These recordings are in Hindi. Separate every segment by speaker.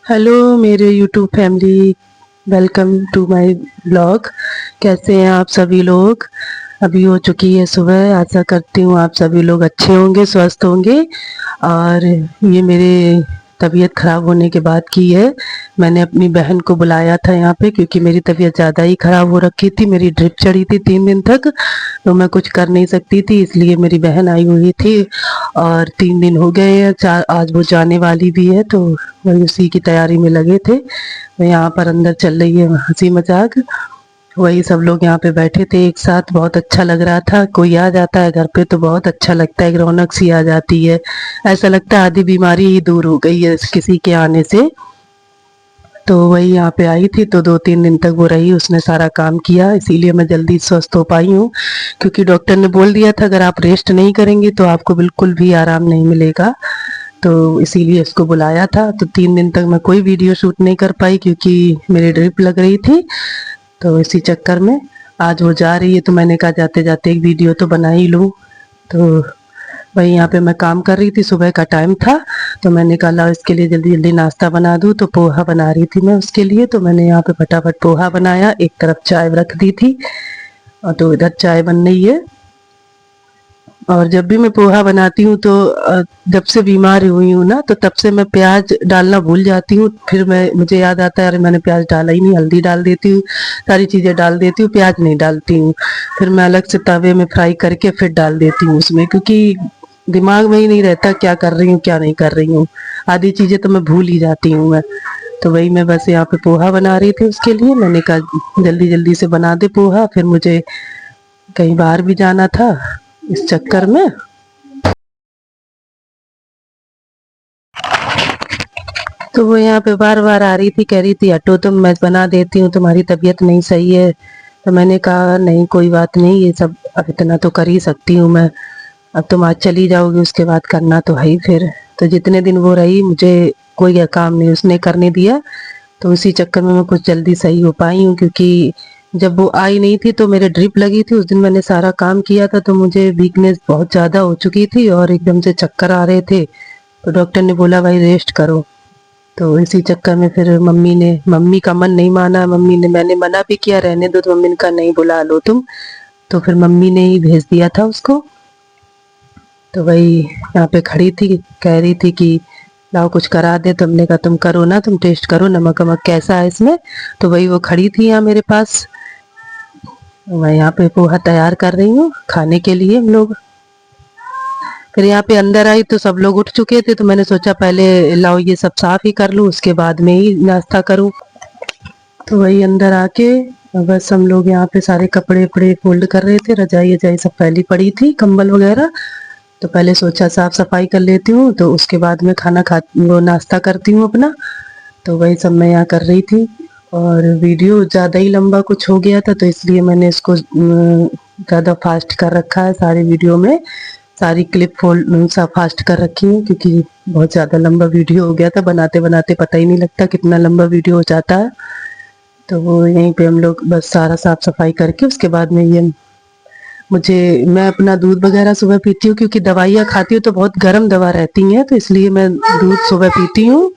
Speaker 1: हेलो मेरे YouTube family, welcome to my blog. कैसे हैं आप सभी लोग। अभी हो चुकी है सुबह। आशा करती हूँ आप सभी लोग अच्छे होंगे, स्वस्थ होंगे। और ये मेरे तबीयत ख़राब होने के बाद की है। मैंने अपनी बहन को बुलाया था यहाँ पे क्योंकि मेरी तबीयत ज़्यादा ही ख़राब हो रखी थी। मेरी ड्रिप चढ़ी थी 3 दिन तक, तो मैं कुछ कर नहीं सकती थी, इसलिए मेरी बहन आई हुई थी। और 3 दिन हो गए हैं, चार आज वो जाने वाली भी है, तो वही उसी की तैयारी में लगे थे। यहाँ पर अंदर चल रही है हंसी मजाक। वही सब लोग यहाँ पे बैठे थे एक साथ, बहुत अच्छा लग रहा था। कोई आ जाता है घर पे तो बहुत अच्छा लगता है, एक रौनक सी आ जाती है। ऐसा लगता है आधी बीमारी ही दूर हो गई है किसी के आने से। तो वही यहाँ पे आई थी, तो 2-3 दिन तक वो रही, उसने सारा काम किया, इसीलिए मैं जल्दी स्वस्थ हो पाई हूँ। क्योंकि डॉक्टर ने बोल दिया था अगर आप रेस्ट नहीं करेंगी तो आपको बिल्कुल भी आराम नहीं मिलेगा। तो इसीलिए इसको बुलाया था। तो 3 दिन तक मैं कोई वीडियो शूट नहीं कर पाई क्योंकि मेरी ड्रिप लग रही थी। तो इसी चक्कर में आज वो जा रही है, तो मैंने कहा जाते जाते एक वीडियो तो बना ही लूँ। तो वही यहाँ पे मैं काम कर रही थी, सुबह का टाइम था, तो मैंने कहा लाओ इसके लिए जल्दी जल्दी नाश्ता बना दूँ। तो पोहा बना रही थी मैं उसके लिए, तो मैंने यहाँ पे फटाफट पोहा बनाया, एक तरफ चाय रख दी थी। और तो इधर चाय बन रही है। और जब भी मैं पोहा बनाती हूँ तो जब से बीमार हुई हूँ ना, तो तब से मैं प्याज डालना भूल जाती हूँ। फिर मुझे याद आता है अरे मैंने प्याज डाला ही नहीं, हल्दी डाल देती हूँ, सारी चीज़ें डाल देती हूँ, प्याज नहीं डालती हूँ। फिर मैं अलग से तवे में फ्राई करके फिर डाल देती हूँ उसमें, क्योंकि दिमाग में ही नहीं रहता क्या कर रही हूँ क्या नहीं कर रही हूँ। आधी चीज़ें तो मैं भूल ही जाती हूँ मैं। तो वही मैं बस यहाँ पे पोहा बना रही थी उसके लिए। मैंने कहा जल्दी जल्दी से बना दे पोहा, फिर मुझे कहीं बाहर भी जाना था इस चक्कर में। तो वो यहाँ पे बार बार आ रही थी, कह रही थी हटो तुम, मैं बना देती हूँ, तुम्हारी तबीयत नहीं सही है। तो मैंने कहा नहीं कोई बात नहीं, ये सब अब इतना तो कर ही सकती हूँ मैं। अब तुम आज चली जाओगी उसके बाद करना तो है ही फिर। तो जितने दिन वो रही मुझे कोई काम नहीं उसने करने दिया। तो उसी चक्कर में मैं कुछ जल्दी सही हो पाई हूँ, क्योंकि जब वो आई नहीं थी तो मेरे ड्रिप लगी थी, उस दिन मैंने सारा काम किया था, तो मुझे वीकनेस बहुत ज़्यादा हो चुकी थी और एकदम से चक्कर आ रहे थे। तो डॉक्टर ने बोला भाई रेस्ट करो। तो इसी चक्कर में फिर मम्मी का मन नहीं माना। मैंने मना भी किया रहने दो, तो मम्मी ने कहा नहीं बुला लो तुम। तो फिर मम्मी ने ही भेज दिया था उसको। तो वही यहाँ पे खड़ी थी, कह रही थी कि लाओ कुछ करा दे। तुमने कहा तुम करो ना, तुम टेस्ट करो नमक वमक कैसा है इसमें। तो वही वो खड़ी थी यहाँ मेरे पास। मैं यहाँ पे पोहा तैयार कर रही हूँ खाने के लिए हम लोग। फिर यहाँ पे अंदर आई तो सब लोग उठ चुके थे, तो मैंने सोचा पहले लाओ ये सब साफ ही कर लूँ, उसके बाद में ही नाश्ता करूँ। तो वही अंदर आके बस हम लोग यहाँ पे सारे कपड़े वपड़े फोल्ड कर रहे थे, रजाई वजाई सब फैली पड़ी थी, कंबल वगैरह। तो पहले सोचा साफ सफाई कर लेती हूँ, तो उसके बाद में खाना खा वो नाश्ता करती हूँ अपना। तो वही सब मैं यहाँ कर रही थी। और वीडियो ज़्यादा ही लंबा कुछ हो गया था, तो इसलिए मैंने इसको ज़्यादा फास्ट कर रखा है सारी वीडियो में। सारी क्लिप फोल्ड सब फास्ट कर रखी है, क्योंकि बहुत ज़्यादा लंबा वीडियो हो गया था, बनाते बनाते पता ही नहीं लगता कितना लंबा वीडियो हो जाता है। तो वो यहीं पे हम लोग बस सारा साफ सफाई करके उसके बाद में ये मैं अपना दूध वगैरह सुबह पीती हूँ, क्योंकि दवाइयाँ खाती हूँ तो बहुत गर्म दवा रहती हैं, तो इसलिए मैं दूध सुबह पीती हूँ।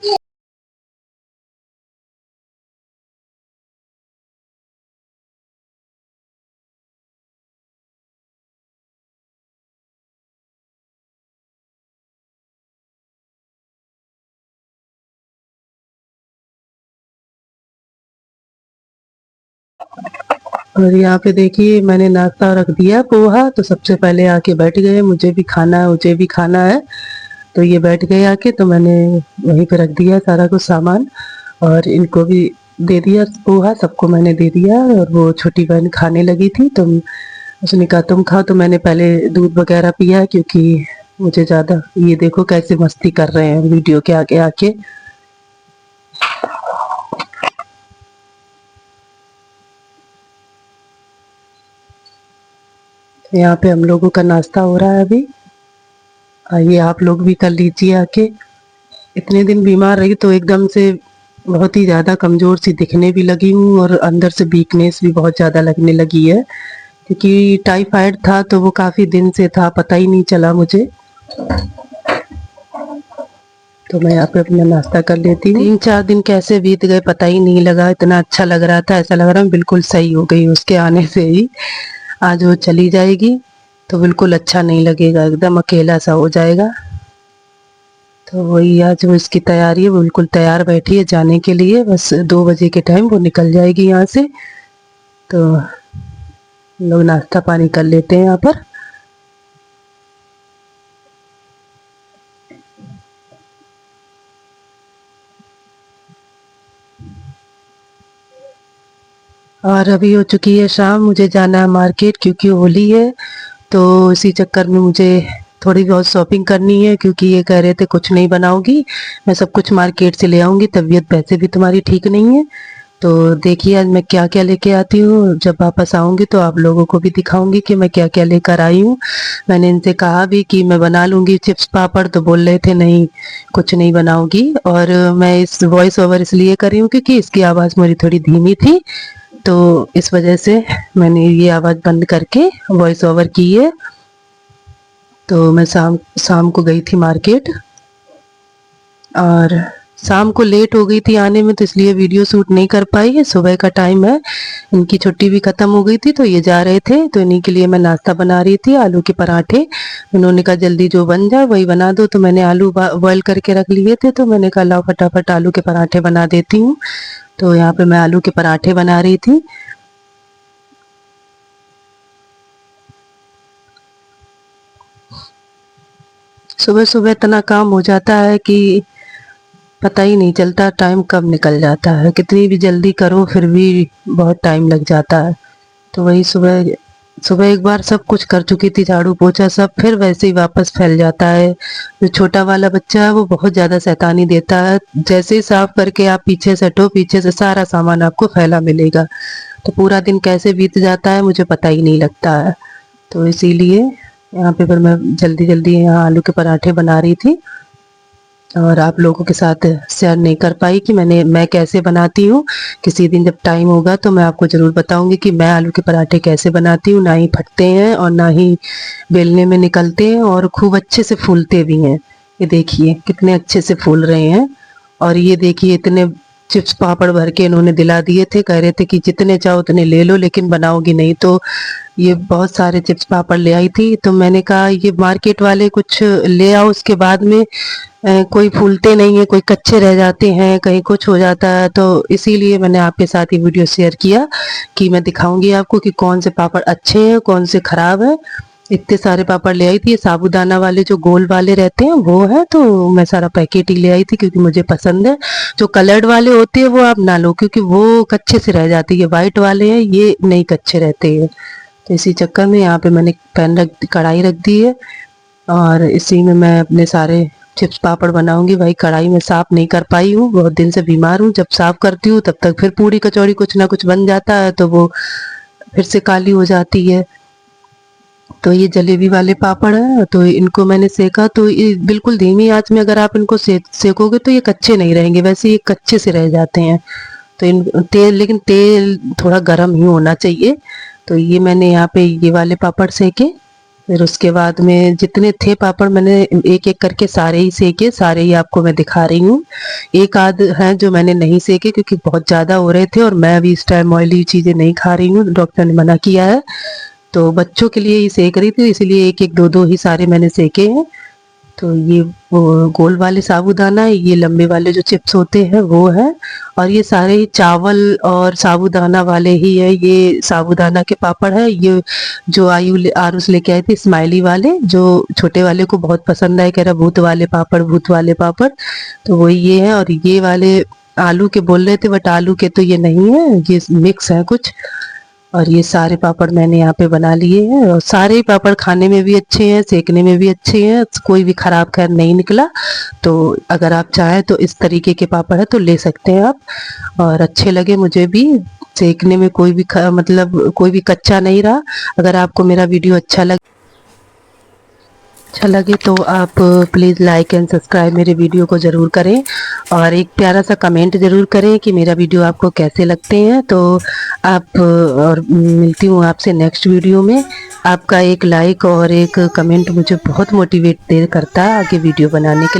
Speaker 1: और यहाँ पे देखिए मैंने नाश्ता रख दिया पोहा, तो सबसे पहले आके बैठ गए, मुझे भी खाना है मुझे भी खाना है। तो ये बैठ गए आके, तो मैंने वहीं पे रख दिया सारा कुछ सामान। और इनको भी दे दिया पोहा, सबको मैंने दे दिया। और वो छोटी बहन खाने लगी थी, तो उसने कहा तुम खाओ, तो मैंने पहले दूध वगैरह पिया, क्योंकि मुझे ज़्यादा ये देखो कैसे मस्ती कर रहे हैं वीडियो के आगे आके। यहाँ पे हम लोगों का नाश्ता हो रहा है अभी। आइए आप लोग भी कर लीजिए आके। इतने दिन बीमार रही तो एकदम से बहुत ही ज़्यादा कमज़ोर सी दिखने भी लगी हूँ, और अंदर से वीकनेस भी बहुत ज़्यादा लगने लगी है, क्योंकि टाइफाइड था तो वो काफ़ी दिन से था, पता ही नहीं चला मुझे। तो मैं यहाँ पे अपना नाश्ता कर लेती हूँ। 3-4 दिन कैसे बीत गए पता ही नहीं लगा, इतना अच्छा लग रहा था, ऐसा लग रहा है बिल्कुल सही हो गई उसके आने से ही। आज वो चली जाएगी तो बिल्कुल अच्छा नहीं लगेगा, एकदम अकेला सा हो जाएगा। तो वही आज वो इसकी तैयारी है, बिल्कुल तैयार बैठी है जाने के लिए, बस 2 बजे के टाइम वो निकल जाएगी यहाँ से। तो लोग नाश्ता पानी कर लेते हैं यहाँ पर। और अभी हो चुकी है शाम, मुझे जाना है मार्केट क्योंकि होली है। तो इसी चक्कर में मुझे थोड़ी बहुत शॉपिंग करनी है, क्योंकि ये कह रहे थे कुछ नहीं बनाओगी, मैं सब कुछ मार्केट से ले आऊँगी, तबीयत वैसे भी तुम्हारी ठीक नहीं है। तो देखिए आज मैं क्या क्या लेके आती हूँ, जब वापस आऊँगी तो आप लोगों को भी दिखाऊंगी कि मैं क्या क्या लेकर आई हूँ। मैंने इनसे कहा भी कि मैं बना लूँगी चिप्स पापड़, तो बोल रहे थे नहीं कुछ नहीं बनाऊँगी। और मैं इस वॉइस ओवर इसलिए कर रही हूँ क्योंकि इसकी आवाज़ मेरी थोड़ी धीमी थी, तो इस वजह से मैंने ये आवाज़ बंद करके वॉइस ओवर की है। तो मैं शाम को गई थी मार्केट, और शाम को लेट हो गई थी आने में, तो इसलिए वीडियो शूट नहीं कर पाई है। सुबह का टाइम है, इनकी छुट्टी भी ख़त्म हो गई थी तो ये जा रहे थे, तो इन्हीं के लिए मैं नाश्ता बना रही थी, आलू के पराठे। उन्होंने कहा जल्दी जो बन जाए वही बना दो, तो मैंने आलू बॉयल करके रख लिए थे, तो मैंने कहा लाओ फटाफट आलू के पराठे बना देती हूँ। तो यहाँ पे मैं आलू के पराठे बना रही थी। सुबह सुबह इतना काम हो जाता है कि पता ही नहीं चलता टाइम कब निकल जाता है, कितनी भी जल्दी करो फिर भी बहुत टाइम लग जाता है। तो वही सुबह सुबह एक बार सब कुछ कर चुकी थी, झाड़ू पोछा सब, फिर वैसे ही वापस फैल जाता है। जो छोटा वाला बच्चा है वो बहुत ज़्यादा शैतानी देता है, जैसे ही साफ करके आप पीछे से हटो, पीछे से सारा सामान आपको फैला मिलेगा। तो पूरा दिन कैसे बीत जाता है मुझे पता ही नहीं लगता है। तो इसीलिए यहाँ पे फिर मैं जल्दी जल्दी यहाँ आलू के पराठे बना रही थी, और आप लोगों के साथ शेयर नहीं कर पाई कि मैं कैसे बनाती हूँ। किसी दिन जब टाइम होगा तो मैं आपको ज़रूर बताऊंगी कि मैं आलू के पराठे कैसे बनाती हूँ। ना ही फटते हैं और ना ही बेलने में निकलते हैं, और खूब अच्छे से फूलते भी हैं। ये देखिए कितने अच्छे से फूल रहे हैं। और ये देखिए इतने चिप्स पापड़ भर के इन्होंने दिला दिए थे, कह रहे थे कि जितने चाहो उतने ले लो लेकिन बनाओगी नहीं। तो ये बहुत सारे चिप्स पापड़ ले आई थी, तो मैंने कहा ये मार्केट वाले कुछ ले आओ, उसके बाद में कोई फूलते नहीं है, कोई कच्चे रह जाते हैं, कहीं कुछ हो जाता है। तो इसीलिए मैंने आपके साथ ये वीडियो शेयर किया कि मैं दिखाऊंगी आपको कि कौन से पापड़ अच्छे हैं कौन से खराब है। इतने सारे पापड़ ले आई थी, ये साबूदाना वाले जो गोल वाले रहते हैं वो है, तो मैं सारा पैकेट ही ले आई थी क्योंकि मुझे पसंद है। जो कलर्ड वाले होते हैं वो आप ना लो, क्योंकि वो कच्चे से रह जाते हैं। ये वाइट वाले हैं ये नहीं कच्चे रहते हैं। तो इसी चक्कर में यहाँ पे मैंने कढ़ाई रख दी है, और इसी में मैं अपने सारे चिप्स पापड़ बनाऊंगी। भाई कढ़ाई में साफ नहीं कर पाई हूँ, बहुत दिन से बीमार हूँ, जब साफ करती हूँ तब तक फिर पूरी कचौड़ी कुछ ना कुछ बन जाता है, तो वो फिर से काली हो जाती है। तो ये जलेबी वाले पापड़ हैं, तो इनको मैंने सेका, तो ये बिल्कुल धीमी आंच में अगर आप इनको सेकोगे तो ये कच्चे नहीं रहेंगे, वैसे ये कच्चे से रह जाते हैं। तो इन लेकिन तेल थोड़ा गर्म ही होना चाहिए। तो ये मैंने यहाँ पे ये वाले पापड़ सेके, फिर उसके बाद में जितने थे पापड़ मैंने एक एक करके सारे ही सेके, सारे ही आपको मैं दिखा रही हूँ। एक आध हैं जो मैंने नहीं सेके क्योंकि बहुत ज़्यादा हो रहे थे, और मैं अभी इस टाइम ऑयली चीज़ें नहीं खा रही हूँ, डॉक्टर ने मना किया है। तो बच्चों के लिए ही सेक रही थी, इसलिए एक एक दो दो ही सारे मैंने सेके हैं। तो ये वो गोल वाले साबूदाना है, ये लंबे वाले जो चिप्स होते हैं वो है, और ये सारे ही चावल और साबूदाना वाले ही है। ये साबूदाना के पापड़ है, ये जो आरुष लेके आए थे स्माइली वाले, जो छोटे वाले को बहुत पसंद आए, कह रहा भूत वाले पापड़ भूत वाले पापड़, तो वही ये है। और ये वाले आलू के बोल रहे थे बट आलू के तो ये नहीं है, ये मिक्स है कुछ। और ये सारे पापड़ मैंने यहाँ पे बना लिए हैं, और सारे ही पापड़ खाने में भी अच्छे हैं, सेकने में भी अच्छे हैं, कोई भी खराब खैर नहीं निकला। तो अगर आप चाहें तो इस तरीके के पापड़ है तो ले सकते हैं आप, और अच्छे लगे मुझे भी, सेकने में कोई भी मतलब कोई भी कच्चा नहीं रहा। अगर आपको मेरा वीडियो अच्छा लगे तो आप प्लीज़ लाइक एंड सब्सक्राइब मेरे वीडियो को ज़रूर करें, और एक प्यारा सा कमेंट ज़रूर करें कि मेरा वीडियो आपको कैसे लगते हैं। तो आप और मिलती हूँ आपसे नेक्स्ट वीडियो में। आपका एक लाइक और एक कमेंट मुझे बहुत मोटिवेट करता है आगे वीडियो बनाने के लिए।